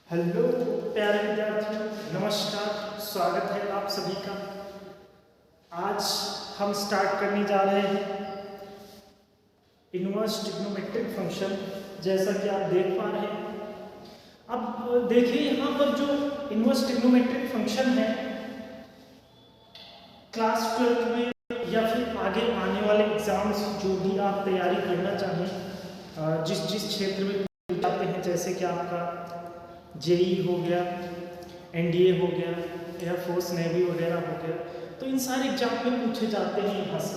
Hello प्यारे विद्यार्थियों, नमस्कार। स्वागत है आप सभी का। आज हम स्टार्ट करने जा रहे हैं इनवर्स ट्रिग्नोमेट्रिक फंक्शन, जैसा कि आप देख पा रहे हैं। अब देखिए, यहाँ पर जो इनवर्स ट्रिग्नोमेट्रिक फंक्शन है, क्लास 12 में या फिर आगे आने वाले एग्जाम्स जो भी आप तैयारी करना चाहें, जिस क्षेत्र में जाते हैं, जैसे कि आपका जेई हो गया, एनडीए हो गया, एयरफोर्स नेवी वगैरह हो गया, तो इन सारे एग्जाम में पूछे जाते हैं यहाँ से।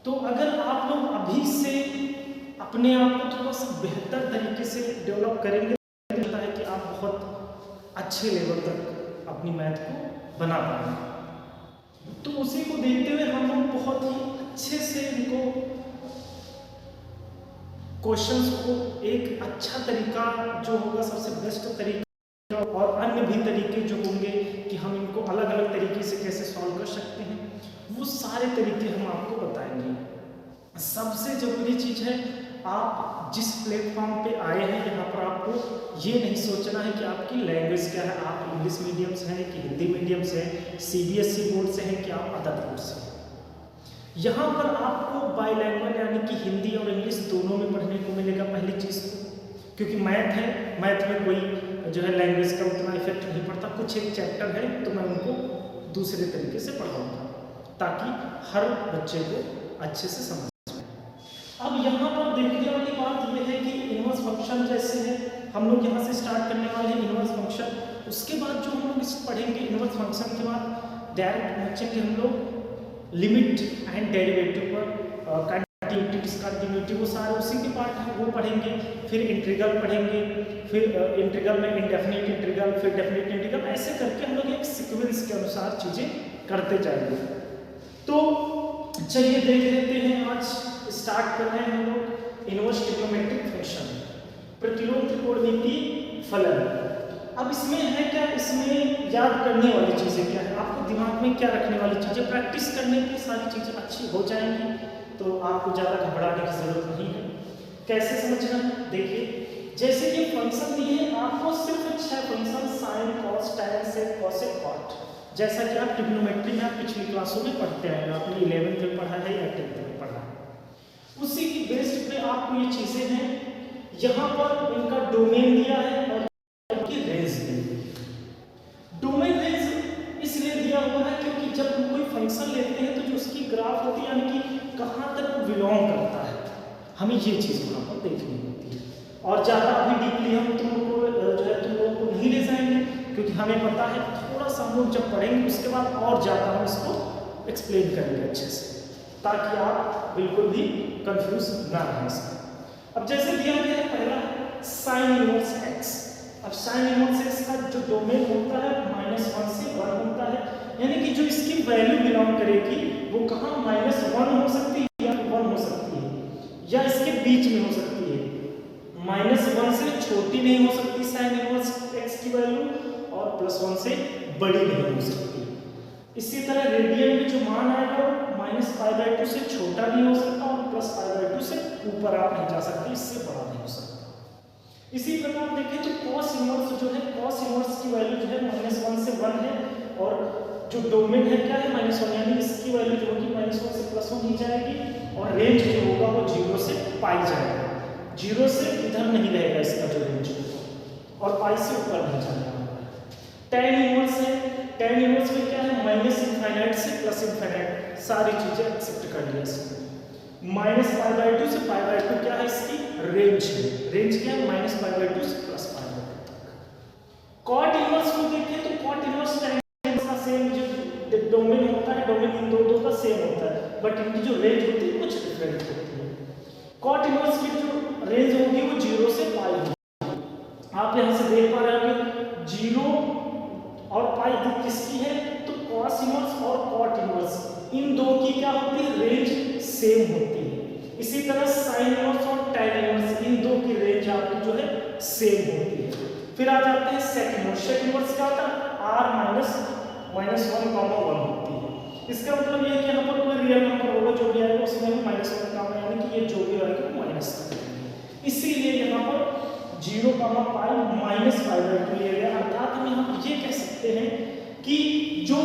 तो अगर आप लोग अभी से अपने आप को थोड़ा सा बेहतर तरीके से डेवलप करेंगे, तो लगता है कि आप बहुत अच्छे लेवल तक अपनी मैथ को बना पाएंगे। तो उसी को देखते हुए हम लोग बहुत ही अच्छे से इनको क्वेश्चंस को एक अच्छा तरीका जो होगा, सबसे बेस्ट तरीका, और अन्य भी तरीके जो होंगे कि हम इनको अलग अलग तरीके से कैसे सॉल्व कर सकते हैं, वो सारे तरीके हम आपको बताएंगे। सबसे ज़रूरी चीज़ है, आप जिस प्लेटफॉर्म पे आए हैं, यहाँ पर आपको ये नहीं सोचना है कि आपकी लैंग्वेज क्या है, आप इंग्लिश मीडियम से हैं कि हिंदी मीडियम से हैं, सीबीएसई बोर्ड से हैं कि आप अदर बोर्ड से हैं। यहाँ पर आपको बाइलैंग्वेज यानी कि हिंदी और इंग्लिश दोनों में पढ़ने को मिलेगा। पहली चीज़ क्योंकि मैथ है, मैथ में कोई जो है लैंग्वेज का उतना इफेक्ट नहीं पड़ता। कुछ एक चैप्टर है तो मैं उनको दूसरे तरीके से पढ़ाऊँगा ताकि हर बच्चे को अच्छे से समझ में। अब यहाँ पर देखने वाली बात यह है कि इनवर्स फंक्शन जैसे है, हम लोग यहाँ से स्टार्ट करने वाले हैं इनवर्स फंक्शन। उसके बाद जो हम लोग इस पढ़ेंगे इनवर्स फंक्शन के बाद डायरेक्ट पहुँचेंगे हम लोग लिमिट एंड डेरिवेटिव पर, कंटिन्यूटी डिसकंटिन्यूटी, वो सारे उसी के पार्ट हैं, वो पढ़ेंगे। फिर इंटीग्रल पढ़ेंगे, फिर इंटीग्रल में इंडेफिनिट इंटीग्रल, फिर डेफिनिट इंटीग्रल, ऐसे करके हम लोग एक सीक्वेंस के अनुसार चीज़ें करते जाएंगे। तो चलिए देख लेते हैं, आज स्टार्ट कर रहे हैं हम लोग इनवर्स ट्रिग्नोमेट्रिक फंक्शन, प्रतिलोम त्रिकोणमिति फलन। अब इसमें है क्या, इसमें याद करने वाली चीज़ें क्या है, आपको दिमाग में क्या रखने वाली चीज़ें, प्रैक्टिस करने पे सारी चीज़ें अच्छी हो जाएंगी, तो आपको ज़्यादा घबराने की ज़रूरत नहीं है। कैसे समझना है, देखिए, जैसे ये फंक्शन दिए हैं, आपको सिर्फ 6 फंक्शन साइन, कॉस, टैन, सेक, कोसेक, कॉट, जैसा कि आप ट्रिग्नोमेट्री में आप पिछली क्लासों में पढ़ते हैं, आपने 11th में पढ़ा है या 10th में पढ़ा है, उसी की बेस्ड पे आपको ये चीज़ें हैं। यहाँ पर इनका डोमेन दिया है और डोमेन रेंज इसलिए दिया हुआ है क्योंकि जब हम कोई फंक्शन लेते हैं तो जो उसकी ग्राफ होती है, यानी कि कहाँ तक वो बिलोंग करता है, हमें ये चीज़ वहाँ पर देखनी होती है। और ज़्यादा अभी डीपली हम तुम लोगों को नहीं ले जाएंगे, क्योंकि हमें पता है थोड़ा सा हम लोग जब पढ़ेंगे उसके बाद और ज़्यादा हम इसको एक्सप्लेन करेंगे अच्छे से, ताकि आप बिल्कुल भी कंफ्यूज ना रहें इसमें। अब जैसे दिया गया है, पहला साइन इनवर्स एक्स। अब साइन इनवर्स एक्स का जो डोमेन होता है -1 से 1 होता है, यानी कि जो इसकी वैल्यू बिलोंग करेगी वो कहाँ -1 हो सकती है या 1 हो सकती है, या इसके बीच में हो सकती है। -1 से छोटी नहीं हो सकती साइन इनवर्स एक्स की वैल्यू, और +1 से बड़ी नहीं हो सकती। इसी तरह रेडियन में जो मान आएगा -π/2 से छोटा नहीं हो सकता और +π/2 से ऊपर आप नहीं जा सकते, इससे बड़ा नहीं हो सकता। इसी प्रकार देखें तो cos इनवर्स जो है, cos इनवर्स की वैल्यू जो है -1 से 1 है, और जो डोमेन है क्या है -1, यानी इसकी वैल्यू जो होगी -1 से +1 ही जाएगी, और रेंज जो होगा वो 0 से π जाएगा। 0 से इधर नहीं रहेगा इसका जो रेंज होगा, और π से ऊपर नहीं जाएगा। tan इनवर्स है, tan इनवर्स में क्या है, -∞ से +∞, सारी चीजें एक्सेप्ट कर लिया इसमें। -π/2 से π/2 क्या है, इसकी रेंज है। रेंज क्या है, -π/2 से +π/2 तक। कॉट इनवर्स को देखें तो कॉट इनवर्स tan इनवर्स का सेम जो डोमेन होता है, डोमेन इन दो का सेम होता है, बट इनकी जो रेंज होती है कुछ डिफरेंट होती है। कॉट इनवर्स की जो रेंज होगी वो 0 से π होगी। आप यहाँ से देख पा रहे होंगे 0 और π किसकी है, तो कॉस इनवर्स और कॉट इनवर्स, इन दो की क्या होती है, रेंज सेम होती है। इसी तरह साइन इनवर्स और tan इनवर्स, इन दो की रेंज आपकी जो है सेम होती है। फिर आ जाते हैं सेक इनवर्स। सेक इनवर्स क्या होता है, r -1, 1 होती है। इसका मतलब ये है कि यहाँ पर कोई रियल नंबर होगा, जो भी आएगा उसमें भी -1 यानी कि ये जो भी आएगा वो माइनस कर देंगे, इसीलिए यहाँ पर 0 0,π-π/2 लिया गया। अर्थात हम यहाँ पर ये कह सकते हैं कि जो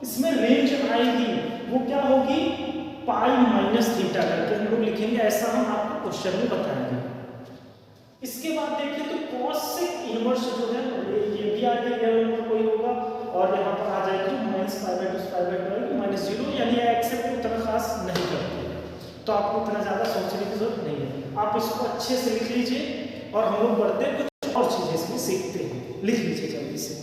इसमें रेंज आएगी वो क्या होगी, π-θ करके हम लोग लिखेंगे, ऐसा हम आपको क्वेश्चन में बताएंगे। इसके बाद देखिए तो कॉसेक इनवर्स जो है ये भी आगे नंबर कोई होगा और यहाँ पर आ जाएगी जो -π/2 -0, यानी एक्सेप्ट उतना खास नहीं करते, तो आपको इतना ज़्यादा सोचने की जरूरत नहीं है। आप इसको अच्छे से लिख लीजिए और हम लोग बढ़ते कुछ और चीज़ें इसमें सीखते हैं। लिख लीजिए जल्दी से।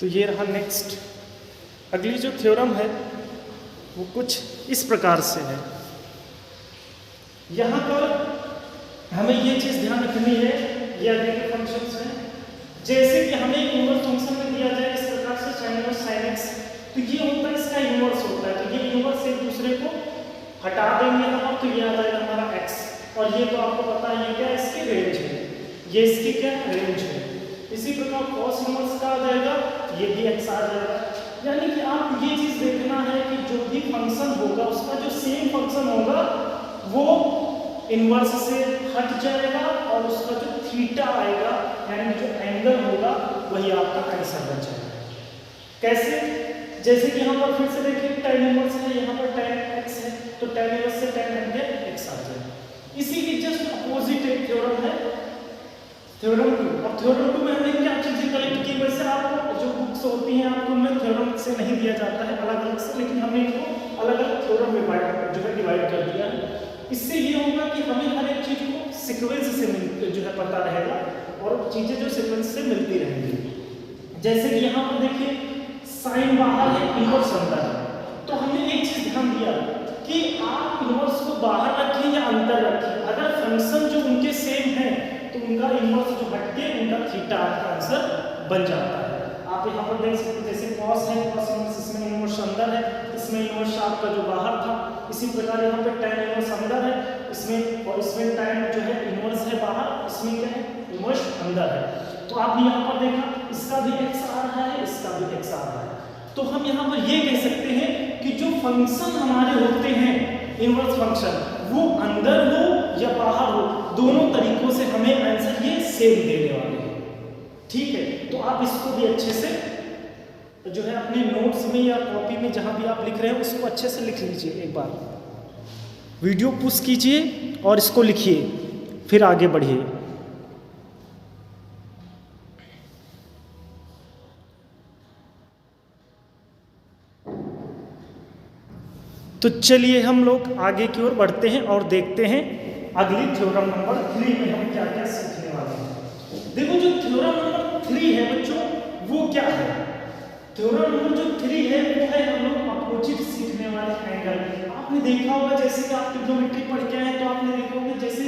तो ये रहा नेक्स्ट। अगली जो थ्योरम है वो कुछ इस प्रकार से है। यहाँ पर हमें ये चीज़ ध्यान रखनी है, ये आगे के फंक्शंस हैं, जैसे कि हमें इनवर्स फंक्शन में दिया जाए इस प्रकार से sin इनवर्स sin x, तो ये होता है इसका इनवर्स होता है, तो ये इनवर्स एक दूसरे को हटा देंगे हम, तो ये आ जाएगा हमारा x, और ये तो आपको पता है ये क्या इसकी रेंज है, ये इसकी क्या रेंज है। इसी प्रकार cos इनवर्स का आ जाएगा, ये भी x आ जाएगा। यानी कि आप ये चीज़ देखना है कि जो भी फंक्शन होगा उसका जो सेम फंक्शन होगा वो इनवर्स से हट जाएगा और उसका जो थीटा आएगा यानी जो एंगल होगा वही आपका आंसर बन जाएगा। कैसे? जैसे कि यहाँ पर फिर से देखिए tan इनवर्स है, यहाँ पर tan x है, तो tan इनवर्स से tan एंगल x आ जाएगा। इसी की जस्ट अपोजिट एक थ्योरम है, थ्योरम 2। अब थ्योरम 2 में हमने क्या चीज़ें कलेक्ट की, वैसे आपको जो बुक्स होती हैं आपको उनमें थ्योरम से नहीं दिया जाता है अलग अलग से, लेकिन हमने इनको अलग अलग थ्योरम में जो है डिवाइड कर दिया है। इससे ये होगा कि हमें हर एक चीज़ को सीक्वेंस से जो है पता रहेगा और चीज़ें जो सीक्वेंस से मिलती रहेंगी। जैसे कि यहाँ पर देखिए साइन बाहर है, इनवर्स अंदर है, तो हमने एक चीज़ ध्यान दिया कि आप इनवर्स को बाहर रखें या अंदर रखें, अगर फंक्शन जो उनके सेम है तो उनका इनवर्स जो हटके उनका थीटा आपका आंसर बन जाता है। आप यहाँ पर देख सकते हैं जैसे cos है, cos इनवर्स इसमें इनवर्स अंदर है, इसमें इनवर्स आपका जो बाहर था। इसी प्रकार यहाँ पे tan इनवर्स अंदर है इसमें, और इसमें tan जो है इनवर्स है बाहर, इसमें क्या है इनवर्स अंदर है। तो आप यहाँ पर देखा इसका भी x आ रहा है, इसका भी x आ रहा है। तो हम यहाँ पर ये कह सकते हैं कि जो फंक्शन हमारे होते हैं इनवर्स फंक्शन, वो अंदर हो या बाहर हो, दोनों तरीकों से हमें आंसर ये सेम देने वाले हैं। ठीक है, तो आप इसको भी अच्छे से जो है अपने नोट्स में या कॉपी में जहां भी आप लिख रहे हैं उसको अच्छे से लिख लीजिए। एक बार वीडियो पुश कीजिए और इसको लिखिए, फिर आगे बढ़िए। तो चलिए हम लोग आगे की ओर बढ़ते हैं और देखते हैं अगली थ्योरम नंबर 3 में हम क्या क्या सीखने वाले हैं। देखो जो थ्योरम नंबर 3 है बच्चों वो क्या है, थ्योरम नंबर जो 3 है वो है हम लोग अपोजिट सीखने वाले एंगल। आपने देखा होगा जैसे कि आप ट्रिग्नोमेट्री पढ़ के आए तो आपने देखा होगा जैसे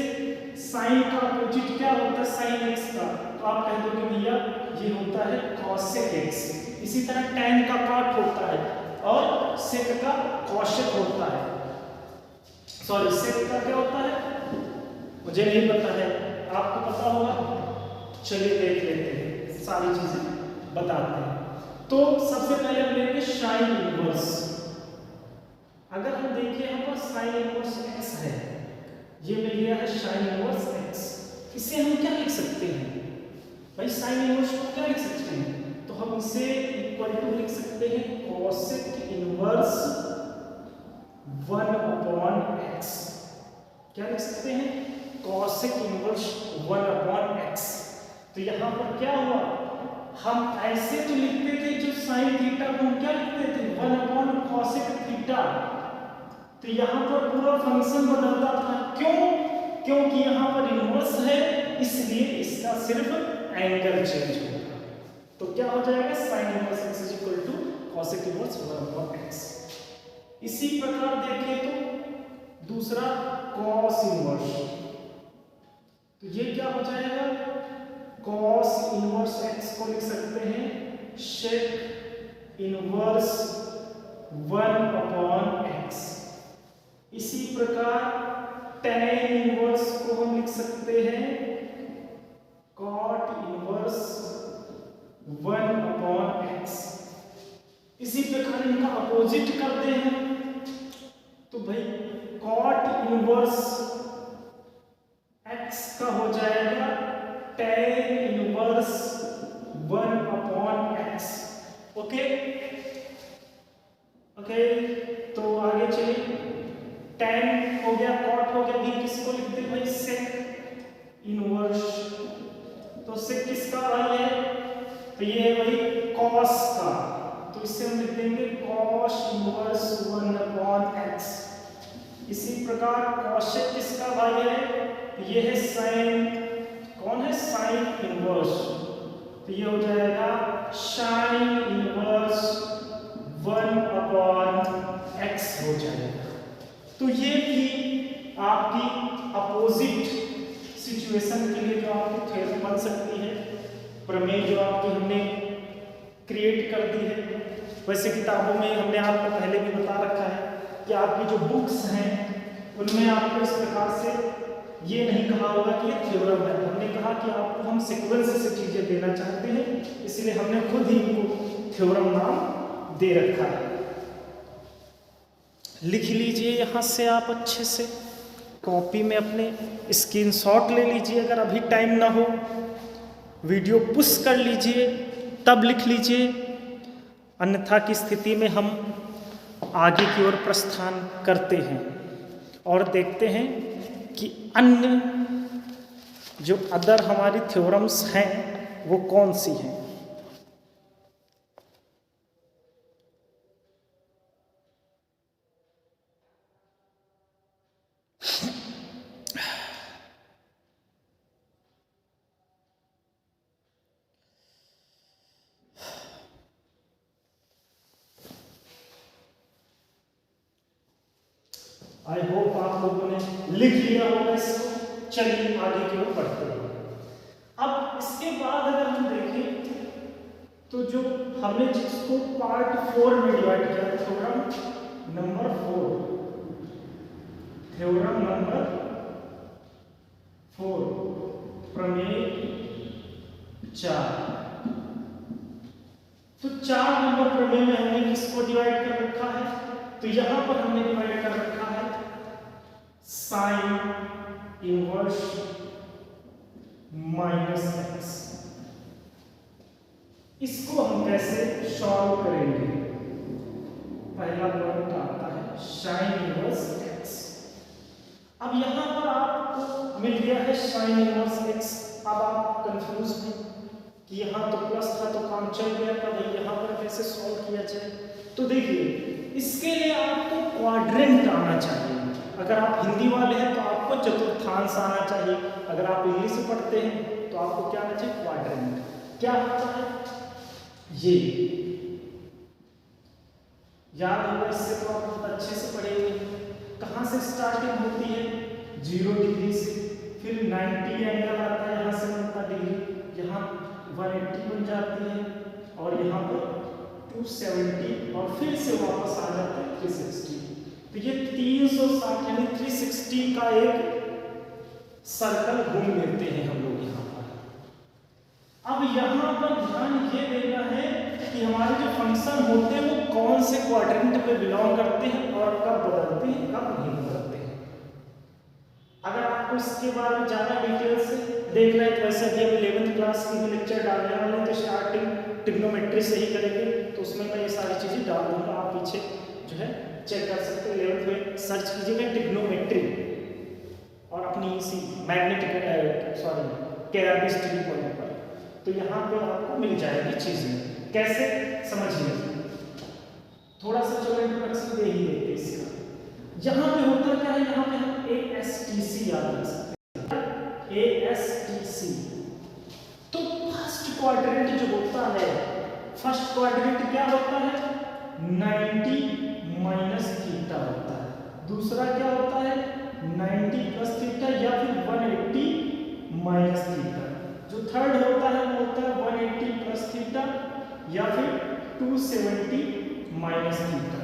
साइन का अपोजिट क्या होता है साइन एक्स का, तो आप कह दोगे भैया ये होता है कॉसेक एक्स। इसी तरह tan का कॉट होता है और सेक का कॉशेक होता है, सॉरी सेक का क्या होता है मुझे नहीं पता है, आपको पता होगा। चलिए देख लेते हैं, सारी चीजें बताते हैं। तो सबसे पहले हम लेंगे साइन इनवर्स। अगर हम देखें यहाँ पर साइन इनवर्स x है, ये मिल गया है साइन इनवर्स x। इसे हम क्या लिख सकते हैं भाई, साइन इनवर्स को क्या लिख सकते हैं, तो हम इसे इक्वल टू लिख सकते हैं कोसेक इनवर्स 1/x। क्या लिख सकते हैं कोसेक इनवर्स 1/x। तो यहाँ पर क्या हुआ, हम ऐसे तो लिखते थे जो साइन थीटा को हम क्या लिखते थे 1/कोसेक थीटा, तो यहाँ पर पूरा फंक्शन बदलता था। क्यों? क्योंकि यहाँ पर इनवर्स है इसलिए इसका सिर्फ एंगल चेंज होगा। तो क्या हो जाएगा sine inverse x is equal to cosec inverse 1/x। इसी प्रकार देखें तो दूसरा कॉस इनवर्स, तो ये क्या हो जाएगा कॉस इनवर्स x को लिख सकते हैं सेक इनवर्स 1/x। इसी प्रकार tan इनवर्स को हम लिख सकते हैं कॉट इनवर्स 1/x। इसी प्रकार इनका अपोजिट करते हैं तो भाई cot इनवर्स x का हो जाएगा tan inverse 1/x। Okay okay, तो आगे चलिए। tan हो गया, cot हो गया, भी किसको लिखते हैं भाई sec इनवर्स। तो sec किसका भाई है, तो ये है भाई cos का, तो इससे हम लिख देंगे cos इनवर्स 1/x। इसी प्रकार cosec किसका भाई है, तो ये है sin, कौन है sin इनवर्स, तो ये हो जाएगा sin इनवर्स 1/x हो जाएगा। तो ये थी आपकी अपोजिट सिचुएशन के लिए जो आपकी थ्योरम बन सकती है, प्रमेय जो आपकी हमने क्रिएट कर दी है। वैसे किताबों में हमने आपको पहले भी बता रखा है कि आपकी जो बुक्स हैं उनमें आपको इस प्रकार से ये नहीं कहा होगा कि ये थ्योरम है, हमने कहा कि आपको हम सीक्वेंस से चीजें देना चाहते हैं, इसलिए हमने खुद ही इनको थ्योरम नाम दे रखा है। लिख लीजिए यहाँ से आप अच्छे से कॉपी में अपने स्क्रीनशॉट ले लीजिए, अगर अभी टाइम ना हो वीडियो पुश कर लीजिए तब लिख लीजिए, अन्यथा की स्थिति में हम आगे की ओर प्रस्थान करते हैं और देखते हैं कि अन्य जो अदर हमारी थ्योरम्स हैं वो कौन सी हैं। आई होप आप लोगों ने लिख लिया होगा इसको। चलिए आगे की ओर बढ़ते हैं। अब इसके बाद अगर हम देखें तो जो हमने जिसको पार्ट 4 में डिवाइड किया, थ्योरम नंबर 4, थ्योरम नंबर 4 प्रमेय 4, तो 4 नंबर प्रमेय में हमने किसको डिवाइड कर रखा है, तो यहां पर हमने डिवाइड कर रखा है साइन इनवर्स -x। इसको हम कैसे सॉल्व करेंगे, पहला पॉइंट आता है साइन इनवर्स x। अब यहां पर आपको मिल गया है साइन इनवर्स x। अब आप कंफ्यूज हैं कि यहां तो प्लस था तो काम चल गया था, भाई यहां पर कैसे सॉल्व किया जाए। तो देखिए इसके लिए आपको क्वाड्रेंट आना चाहिए। अगर आप हिंदी वाले हैं तो आपको चतुर्थांश आना चाहिए, अगर आप इंग्लिश में पढ़ते हैं तो आपको क्या आना चाहिए, क्वाड्रेंट। क्या होता है ये याद होगा, इससे तो आप बहुत अच्छे से पढ़ेंगे। कहां से स्टार्टिंग होती है, 0 डिग्री से, फिर 90 एंगल आता है, यहां से बनता डिग्री, यहाँ 180 बन जाती है और यहाँ पर 270 और फिर से वापस आ जाता है 360। तो ये 360 यानी 360 का एक सर्कल घूम लेते हैं हम लोग यहाँ पर। अब यहाँ पर ध्यान ये देना है कि हमारे जो फंक्शन होते हैं वो कौन से क्वाड्रेंट पे बिलोंग करते हैं और कब बदलते हैं कब नहीं बदलते हैं। अगर आपको इसके बारे में ज़्यादा डिटेल से देखना है तो वैसे अभी हम 11th क्लास की भी लेक्चर डालने वाले हैं, तो स्टार्टिंग ट्रिग्नोमेट्री से ही करेंगे, तो उसमें मैं ये सारी चीज़ें डाल दूँगा, आप पीछे जो है चेक कर सकते हैं। 11th में सर्च कीजिएगा ट्रिग्नोमेट्री और अपनी इसी मैग्नेटिक कैराबिस्टिक पॉइंट पर, तो यहाँ पे आपको मिल जाएगी चीज़ें। कैसे समझिए, थोड़ा सा चलो इंट्रोडक्शन दे ही देते इसका। यहाँ पे होता क्या है, यहाँ पे हम ASTC याद रख सकते हैं, ASTC। तो फर्स्ट क्वाड्रेंट जो होता है, फर्स्ट क्वाड्रेंट क्या होता है, 90 माइनस थीटा होता है। दूसरा क्या होता है, 90 प्लस थीटा या फिर 180 माइनस थीटा। जो थर्ड होता है वो होता है 180 प्लस थीटा या फिर 270 माइनस थीटा।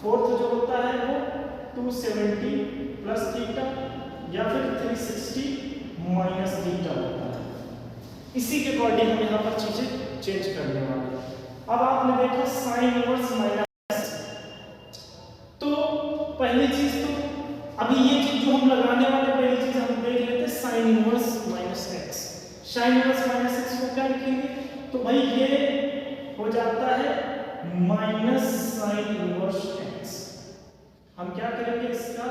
फोर्थ जो होता है वो 270 प्लस थीटा या फिर 360 माइनस थीटा होता है। इसी के अकॉर्डिंग हम यहाँ पर चीजें चेंज करने वाले हैं। अब आपने देखा साइन इनवर्स माइनस, तो पहली चीज तो अभी ये चीज जो हम लगाने वाले, पहली चीज हम देख लेते हैं sine inverse minus x. Sine inverse minus x को क्या लिखेंगे, तो भाई ये हो जाता है माइनस साइन इनवर्स एक्स। हम क्या करेंगे, इसका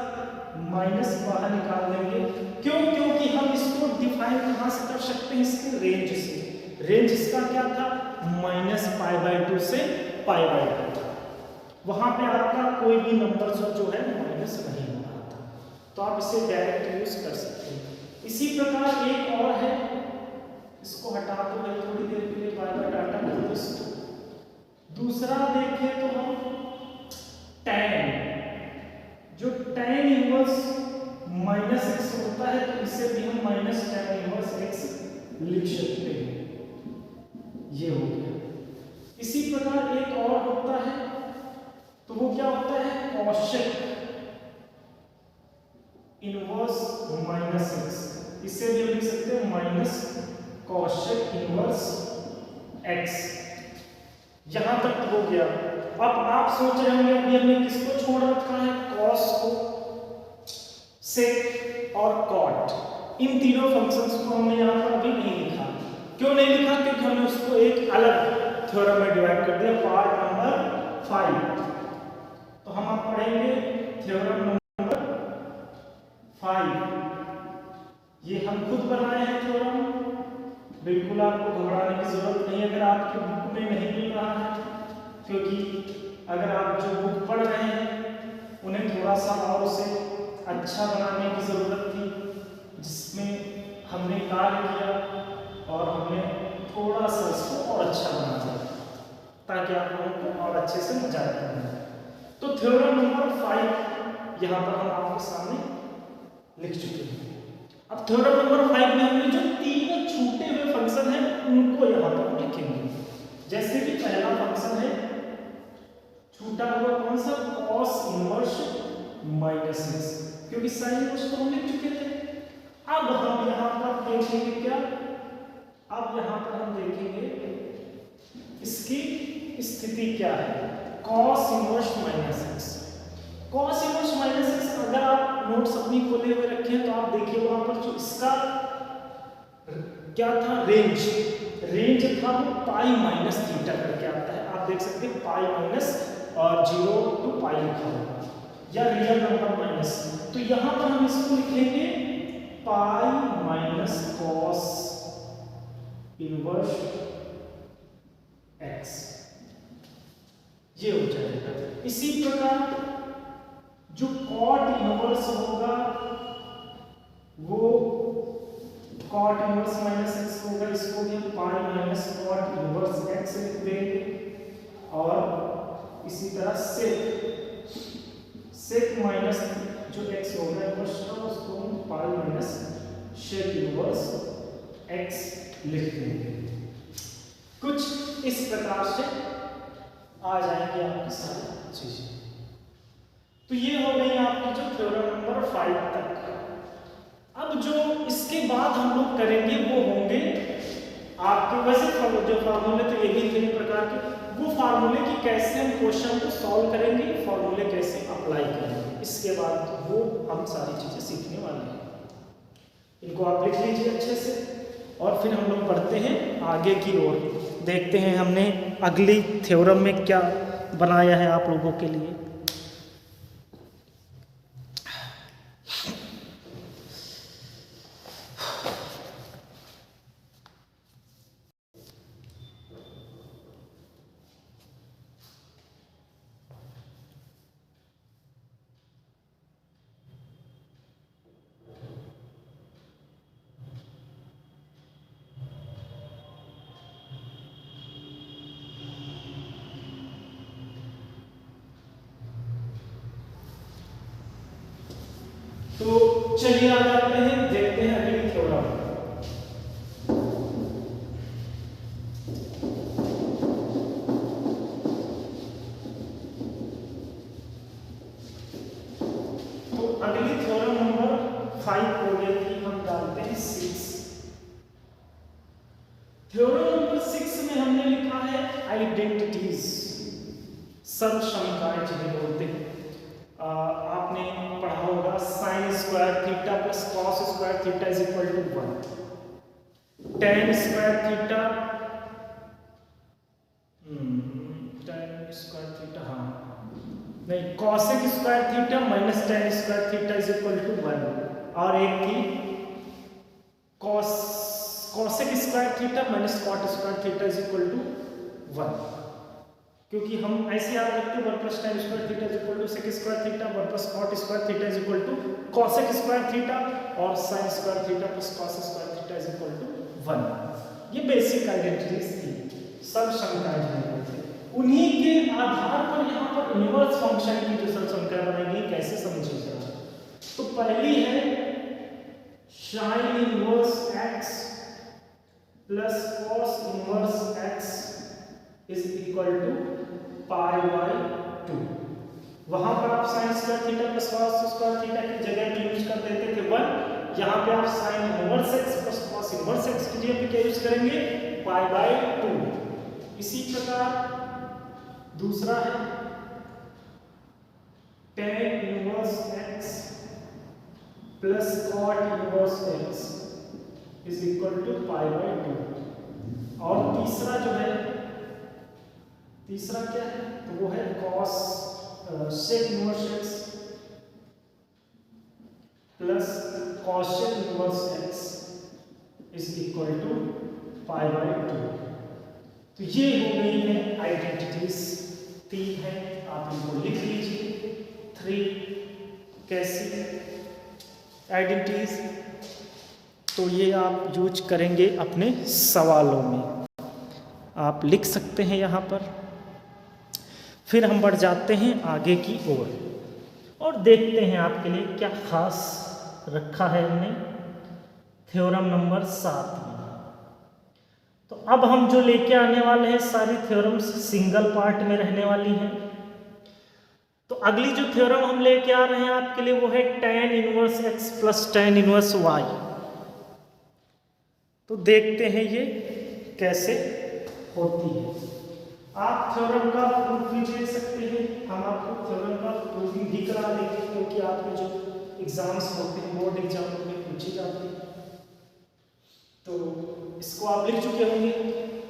माइनस बाहर निकाल देंगे। क्यों, क्योंकि हम इसको डिफाइन कहां से कर सकते हैं, इसके रेंज से। रेंज इसका क्या था, -π/2 से π/2 था। वहां पे आपका कोई भी नंबर जो है माइनस नहीं हो रहा था, तो आप इसे डायरेक्ट यूज कर सकते हैं। इसी प्रकार एक और है, इसको हटा दो भाई थोड़ी देर के लिए, बार-बार डाटा कर दो इसको। दूसरा देखें तो हम tan, जो tan इनवर्स -x होता है, तो इसे भी हम -tan इनवर्स x लिख सकते हैं। ये हो गया। इसी प्रकार एक और होता है, तो वो क्या होता है, कॉशेक इनवर्स -x। इसे भी लिख सकते हैं माइनस कॉशेक इनवर्स x। यहां तक हो गया। अब आप सोच रहे होंगे अभी हमने किसको छोड़ रखा है, कॉस को, सेक और कॉट। इन तीनों फंक्शंस को हमने यहां पर अभी नहीं लिखा। क्यों नहीं लिखा, क्योंकि हमने उसको एक अलग थ्योरम में डिवाइड कर दिया, पार्ट नंबर 5। तो हम आप पढ़ेंगे थ्योरम नंबर 5। ये हम खुद बनाए हैं थ्योरम, बिल्कुल आपको घबराने की जरूरत नहीं अगर आपकी बुक में नहीं मिल रहा है, क्योंकि अगर आप जो बुक पढ़ रहे हैं उन्हें थोड़ा सा और उसे अच्छा बनाने की ज़रूरत थी, जिसमें हमने कार्य किया और हमने थोड़ा सा इसको और अच्छा बना दिया, ताकि आप लोगों को और अच्छे से मजा आए। तो थ्योरम नंबर 5 यहाँ पर हम आपके सामने लिख चुके हैं। अब थ्योरम नंबर 5 में हमने जो तीन छूटे हुए फंक्शन हैं उनको यहाँ पर लिखेंगे। जैसे कि पहला फंक्शन है छूटा हुआ, कौन सा, कॉस इनवर्स -x, क्योंकि साइन इनवर्स तो हम लिख चुके थे। अब हम यहाँ पर देखेंगे क्या, अब यहाँ पर हम देखेंगे इसकी स्थिति क्या है, cos inverse -x। Cos inverse -x अगर आप नोट्स अपनी खोले हुए रखे हैं तो आप देखिए वहां पर जो इसका क्या था, रेंज था वो π-θ करके आता है। आप देख सकते हैं π- और 0 to π लिखा होगा, या रियल नंबर माइनस। तो यहां पर हम इसको लिखेंगे π - cos इनवर्स x, ये हो जाएगा। इसी प्रकार जो कॉट इनवर्स होगा वो कॉट इनवर्स -x होगा, इसको भी हम π - cot इनवर्स x लिख देंगे। और इसी तरह सेक माइनस जो x होगा इनवर्स का, उसको हम π - sec इनवर्स x लिख देंगे। कुछ इस प्रकार से आ जाएंगे आपकी सारी चीजें। तो ये हो गई आपकी जो थ्योरम नंबर 5 तक। अब जो इसके बाद हम लोग करेंगे वो होंगे आपके, वैसे जो फार्मूले तो ये भी थे प्रकार के, वो फार्मूले की कैसे हम क्वेश्चन को सॉल्व करेंगे, फार्मूले कैसे अप्लाई करेंगे, इसके बाद वो हम सारी चीजें सीखने वाले हैं। इनको आप लिख लीजिए अच्छे से, और फिर हम लोग बढ़ते हैं आगे की ओर। देखते हैं हमने अगली थ्योरम में क्या बनाया है आप लोगों के लिए। तो चलिए आ जाते हैं, देखते हैं अगली थ्योरम। तो अगली थ्योरम नंबर 5 हो गई थी, हम डालते हैं 6। थ्योरम नंबर 6 में हमने लिखा है आइडेंटिटीज, सर्वसमताएं जिन्हें बोलते हैं। आपने पढ़ा होगा sine square theta plus cos square theta is equal to 1, tan square theta हाँ नहीं, cosec square theta minus tan square theta is equal to 1, और एक थी cosec square theta minus cot square theta is equal to 1, क्योंकि हम ऐसे याद रखते हैं 1 plus tan square theta is equal to sec square theta, 1 plus cot square theta is equal to cosec square theta, और sine square theta plus cos square theta is equal to 1। ये basic identities थी, सर्वसमताएं जिन्हें बोलते हैं। उन्हीं के आधार पर यहाँ पर इनवर्स फंक्शन की जो सर्वसमताएं बनेगी कैसे समझिए जरा। तो पहली है sine inverse x plus cos inverse x is equal to pi by 2। वहां पर आप sine square theta plus cos square theta की जगह पे यूज कर देते थे 1, यहाँ पे आप sign inverse x plus cos inverse x की जगह पे क्या यूज करेंगे, पाई बाई 2। इसी प्रकार दूसरा है tan inverse x plus cot inverse x is equal to pi by 2। और तीसरा जो है, तीसरा क्या है, तो वो है cos sec inverse x plus cosec inverse x is equal to pi by 2। तो ये हो गई है आइडेंटिटीज, 3 है, आप इनको लिख लीजिए। 3 कैसी आइडेंटिटीज, तो ये आप यूज करेंगे अपने सवालों में, आप लिख सकते हैं यहाँ पर। फिर हम बढ़ जाते हैं आगे की ओर और देखते हैं आपके लिए क्या खास रखा है हमने थ्योरम नंबर 7 में। तो अब हम जो लेके आने वाले हैं सारी थ्योरम्स सिंगल पार्ट में रहने वाली हैं। तो अगली जो थ्योरम हम लेके आ रहे हैं आपके लिए वो है tan inverse x plus tan inverse y। तो देखते हैं ये कैसे होती है। आप थ्योरम का प्रूफ भी देख सकते हैं, हम आपको थ्योरम का प्रूफ भी करा देंगे, क्योंकि आपके जो एग्जाम्स होते हैं बोर्ड एग्जाम में पूछी जाती है। तो इसको आप लिख चुके होंगे,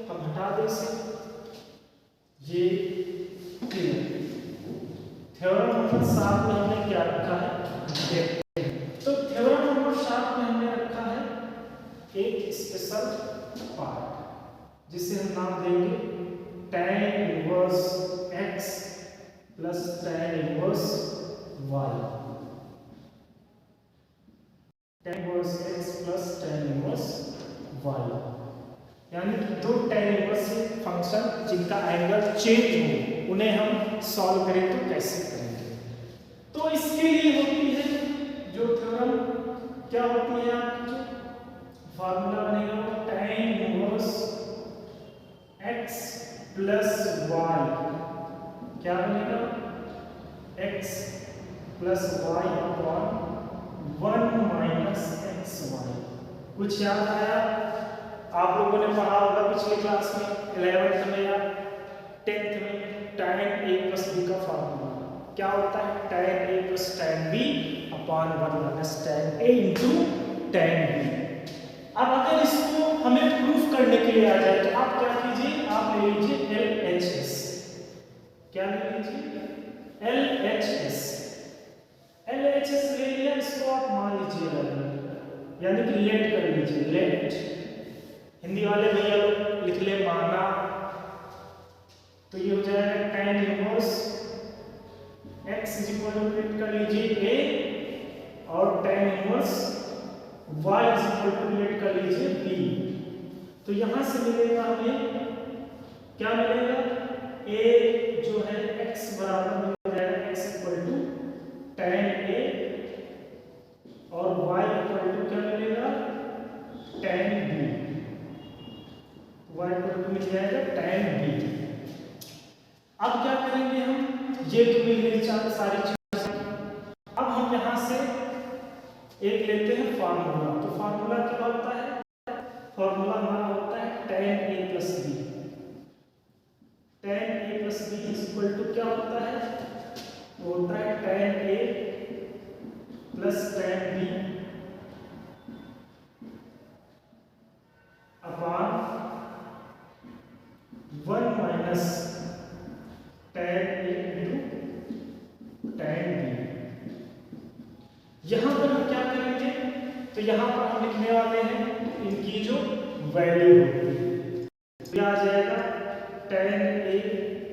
हम हटा दें इसे। ये थ्योरम नंबर 7 में हमने क्या रखा है देखते हैं। तो थ्योरम नंबर 7 में हमने रखा है एक स्पेशल पार्ट जिसे हम नाम देंगे tan inverse x plus tan inverse y। tan inverse x plus tan inverse y, यानी कि दो tan इनवर्स फंक्शन जिनका एंगल चेंज हो उन्हें हम सॉल्व करें तो कैसे करेंगे। तो इसके लिए होती है जो थ्योरम, क्या होती है आपकी जो फार्मूला बनेगा tan inverse x plus y, क्या बनेगा x plus y upon 1 minus xy। कुछ याद आया? आप लोगों ने पढ़ा होगा पिछले क्लास में 11th में या 10th में tan a प्लस b का फार्मूला क्या होता है, tan a plus tan b upon 1 minus tan a into tan b। अब अगर इसको हमें प्रूफ करने के लिए आ जाए तो आप क्या कीजिए, आप ले लीजिए LHS। क्या ले लीजिए? LHS। LHS ले लिया, इसको आप मान लीजिए यानी कि लेट कर लीजिए, लेट। हिंदी वाले भैया लोग लिख ले माना, तो ये हो जाएगा tan inverse x is equal to let कर लीजिए a और tan inverse y is equal to let कर लीजिए b। तो यहां से मिलेगा हमें क्या मिलेगा, a जो है x बराबर हो जाएगा x equal to tan a और y इक्वल टू क्या मिलेगा tan b। y equal to मिल जाएगा tan b। अब क्या करेंगे हम, ये तो मिल गई सारी चीजें। अब हम यहां से एक लेते हैं फार्मूला। तो फार्मूला क्या होता है, फार्मूला हमारा होता है tan a B is equal to क्या होता है, वो होता है tan A plus tan B upon 1 minus tan A into tan B। यहां पर हम क्या करेंगे, तो यहां पर हम लिखने वाले हैं इनकी जो वैल्यू होगी, तो आ जाएगा tan A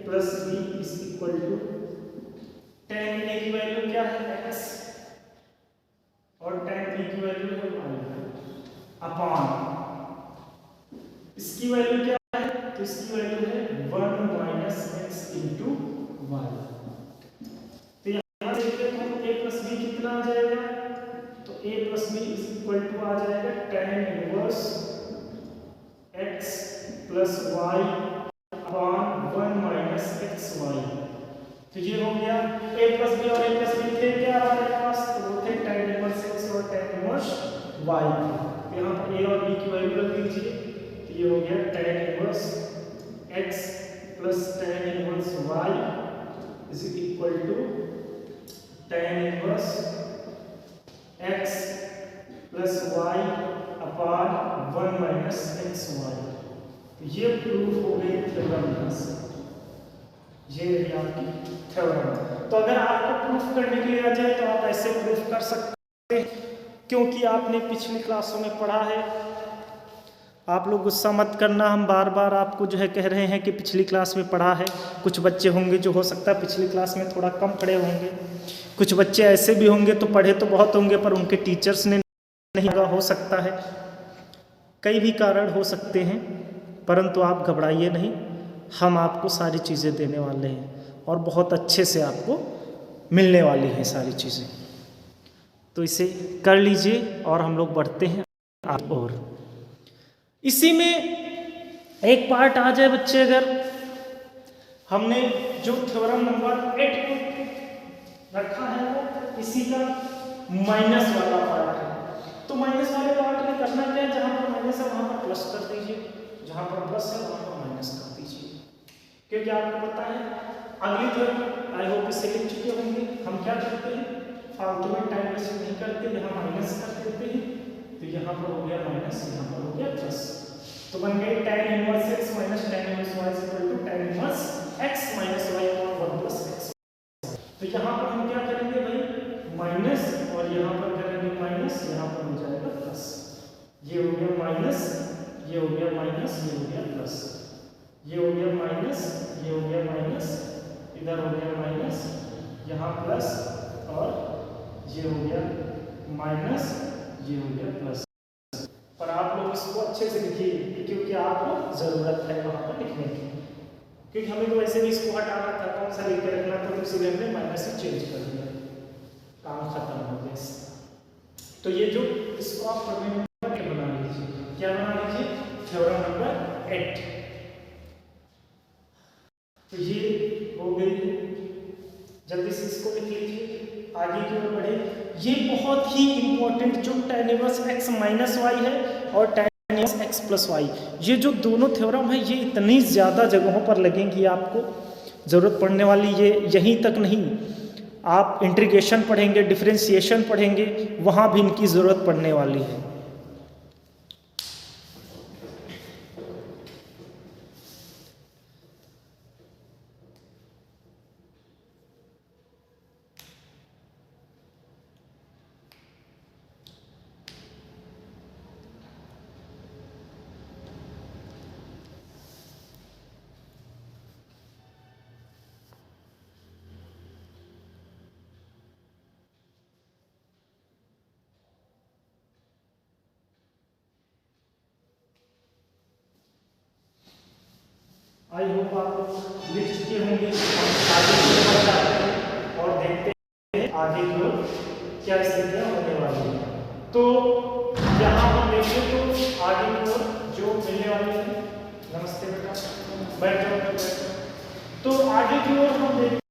plus B is equal to tan A की वैल्यू क्या है x और tan B की वैल्यू है y अपॉन इसकी वैल्यू क्या है, तो इसकी वैल्यू है 1 माइनस एक्स इंटू वाई। तो यहाँ देखिए तो a प्लस बी कितना आ जाएगा, तो a plus B is equal to आ जाएगा tan inverse x plus y upon 1 minus x y. तो ये हो गया a प्लस बी, और a प्लस बी थे क्या हमारे पास, तो वो थे tan इनवर्स x और tan इनवर्स y। तो यहाँ पर a और b की वैल्यू रख दीजिए, ये हो गया tan inverse x plus tan inverse y is equal to tan inverse x plus y upon 1 minus x y. तो ये प्रूफ हो गई थ्योरम यहाँ से, ये है आपकी थ्योरम। तो अगर आपको प्रूफ करने के लिए आ जाए तो आप ऐसे प्रूफ कर सकते हैं, क्योंकि आपने पिछली क्लासों में पढ़ा है। आप लोग गुस्सा मत करना, हम बार बार आपको जो है कह रहे हैं कि पिछली क्लास में पढ़ा है। कुछ बच्चे होंगे जो हो सकता है पिछली क्लास में थोड़ा कम पढ़े होंगे, कुछ बच्चे ऐसे भी होंगे तो पढ़े तो बहुत होंगे पर उनके टीचर्स ने नहीं हो सकता है, कई भी कारण हो सकते हैं। परंतु आप घबराइए नहीं, हम आपको सारी चीज़ें देने वाले हैं और बहुत अच्छे से आपको मिलने वाली हैं सारी चीज़ें। तो इसे कर लीजिए और हम लोग बढ़ते हैं आप। और इसी में एक पार्ट आ जाए बच्चे, अगर हमने जो थ्योरम नंबर 8 को रखा है वो इसी का माइनस वाला पार्ट है। तो माइनस वाले पार्ट में करना क्या है, जहां पर माइनस है वहां पर प्लस कर दीजिए, जहां पर प्लस है वहां पर माइनस कर दीजिए, क्योंकि आपको पता है अगली थ्योरम आई होप इसे लिख चुके होंगे। हम क्या करते हैं, फालतू में टाइम वेस्ट नहीं करते, यहाँ माइनस कर देते हैं, तो यहाँ पर हो गया माइनस, यहाँ पर हो गया प्लस। तो बन गई tan inverse x minus tan inverse y equal to tan inverse x minus y upon 1 plus x। तो यहाँ पर हम क्या करेंगे भाई, माइनस, और यहाँ पर करेंगे माइनस, यहाँ पर हो जाएगा प्लस। ये हो गया माइनस, ये हो गया माइनस, ये हो गया प्लस, ये हो गया माइनस, ये हो गया माइनस, इधर हो गया माइनस, यहाँ प्लस, और ये हो गया माइनस, ये हो गया प्लस। पर आप लोग इसको अच्छे से लिखिए, क्योंकि आपको जरूरत है वहां पर लिखने की, क्योंकि हमें तो वैसे भी इसको हटाना था, कौन सा लिख के रखना था, तो इसलिए हमने माइनस से चेंज कर दिया, काम खत्म हो गया इसका। तो ये जो इसको आप प्रमेय नंबर 8 बना लीजिए, क्या बना लीजिए, थ्योरम नंबर 8। तो ये हो गई, जल्दी से इसको लिख लीजिए, आगे की ओर बढ़े। ये बहुत ही इंपॉर्टेंट जो tan inverse x minus y है और tan inverse x plus y, ये जो दोनों थ्योरम है ये इतनी ज़्यादा जगहों पर लगेंगी, आपको ज़रूरत पड़ने वाली। ये यहीं तक नहीं, आप इंटीग्रेशन पढ़ेंगे, डिफरेंशिएशन पढ़ेंगे, वहाँ भी इनकी ज़रूरत पड़ने वाली है। आई होप आप लोग लिख चुके होंगे। आगे की ओर बढ़ते हैं और देखते हैं आगे की ओर क्या स्थितियाँ होने वाली है। तो यहाँ हम देखें तो आगे की ओर जो मिलने वाली है, नमस्ते बेटा, बैठ जाओ। तो आगे की ओर हम देखते